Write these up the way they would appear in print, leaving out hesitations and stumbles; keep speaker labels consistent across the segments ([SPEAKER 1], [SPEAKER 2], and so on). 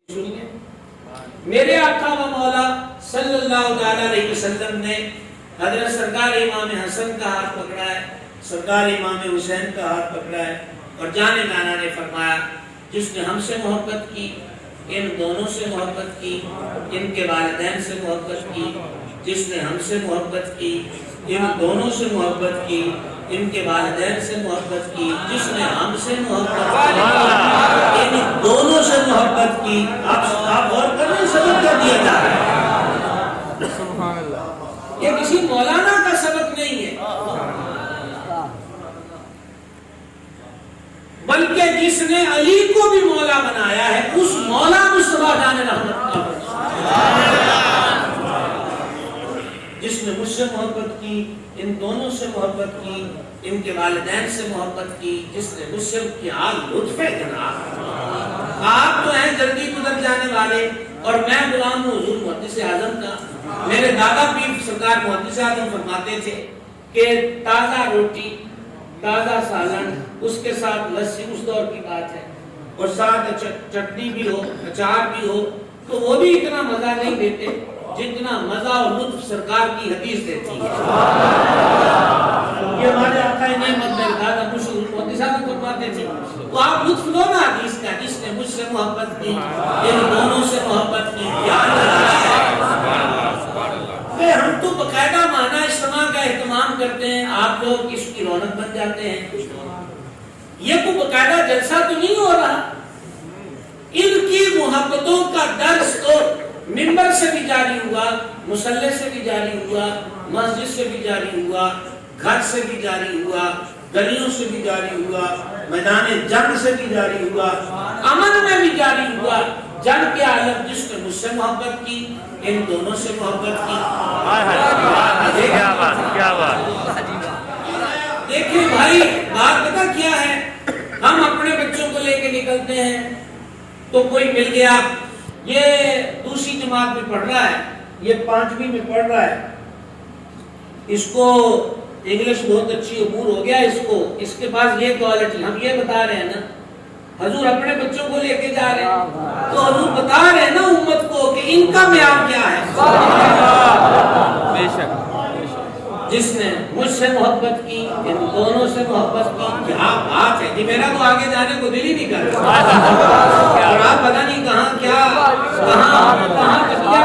[SPEAKER 1] سنیے، میرے آقا و مولا صلی اللہ علیہ وسلم نے حضرت سرکار امام حسن کا ہاتھ پکڑا ہے، سرکار امام حسین کا ہاتھ پکڑا ہے اور جانے نانا نے فرمایا جس نے ہم سے محبت کی، ان دونوں سے محبت کی، ان کے والدین سے محبت کی، جس نے ہم سے محبت کی، ان دونوں سے محبت کی، ان کے والدین سے محبت کی، جس نے ہم سے محبت کی، ان دونوں سے محبت کی۔ آپ غور کر رہے ہیں سبق کیا دیا جا رہا ہے؟
[SPEAKER 2] سبحان اللہ۔
[SPEAKER 1] یہ کسی مولانا کا سبق نہیں ہے، بلکہ جس نے علی کو بھی مولا بنایا ہے اس مولا مصطفیٰ جان رحمت کا، جس نے مجھ سے محبت کی، ان دونوں سے محبت کی، ان کے والدین سے محبت کی، جس نے مجھ سے کیا لطف ہے جناب۔ آپ تو ہیں جلدی گزر جانے والے اور میں غلام ہوں حضور محدث اعظم کا۔ میرے دادا پیر سرکار محدث اعظم فرماتے تھے کہ تازہ روٹی، تازہ سالن، اس کے ساتھ لسی، اس دور کی بات ہے، اور ساتھ چٹنی بھی ہو، اچار بھی ہو، تو وہ بھی اتنا مزہ نہیں دیتے جتنا مزہ اور لطف سرکار کی حدیث دیتی ہے۔ یہ ہمارے آقا نعمت میرے دادا مشہور محدث اعظم فرماتے تھے، تو آپ لطف لو نا حدیث کا، جس نے مجھ سے محبت کی، ان دونوں سے محبت کی۔ ہم تو باقاعدہ مانا اجتماع کا اہتمام کرتے ہیں، آپ لوگ اس کی رونق بن جاتے ہیں۔ یہ کوئی باقاعدہ جلسہ تو نہیں ہو رہا، ان کی محبتوں کا درس تو منبر سے بھی جاری ہوا، مصلی سے بھی جاری ہوا، مسجد سے بھی جاری ہوا، گھر سے بھی جاری ہوا، گلیوں سے بھی جاری ہوا، میدان جنگ سے بھی جاری ہوا، امن میں بھی جاری ہوا۔ جنگ کے عالم جس نے مجھ سے محبت کی، ان دونوں سے محبت کی۔ دیکھیں بھائی، بات پتہ کیا ہے، ہم اپنے بچوں کو لے کے نکلتے ہیں تو کوئی مل گیا، یہ دوسری جماعت میں پڑھ رہا ہے، یہ 5ویں میں پڑھ رہا ہے، اس کو انگلش بہت اچھی عبور ہو گیا، اس کے پاس یہ کوالٹی، ہم یہ بتا رہے ہیں نا، حضور اپنے بچوں کو لے کے جا رہے ہیں تو حضور بتا رہے ہیں نا امت کو کہ ان کا معیار کیا ہے۔
[SPEAKER 2] بے شک
[SPEAKER 1] جس نے مجھ سے محبت کی، ان دونوں سے محبت کی، کیا بات ہے جی، میرا تو آگے جانے کو دل ہی نہیں کر رہا، اور آپ پتہ نہیں کہاں تکیہ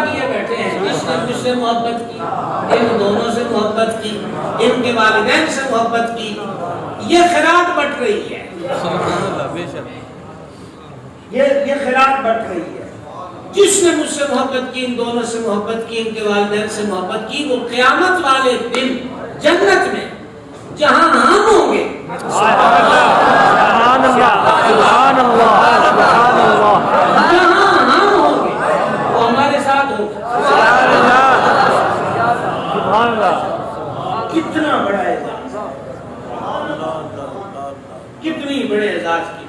[SPEAKER 1] کیے بیٹھے ہیں۔ جس نے مجھ سے محبت کی، ان دونوں سے محبت کی، ان کے والدین سے محبت کی، یہ خیرات بٹ رہی ہے، یہ خیرات بٹ رہی ہے۔ جس نے مجھ سے محبت کی، ان دونوں سے محبت کی، ان کے والدین سے محبت کی، وہ قیامت والے دن جنت میں جہاں ہم ہوں گے، جہاں ہم ہوں گے وہ ہمارے ساتھ ہوگا۔ کتنا بڑا اعزاز، کتنی بڑے اعزاز کی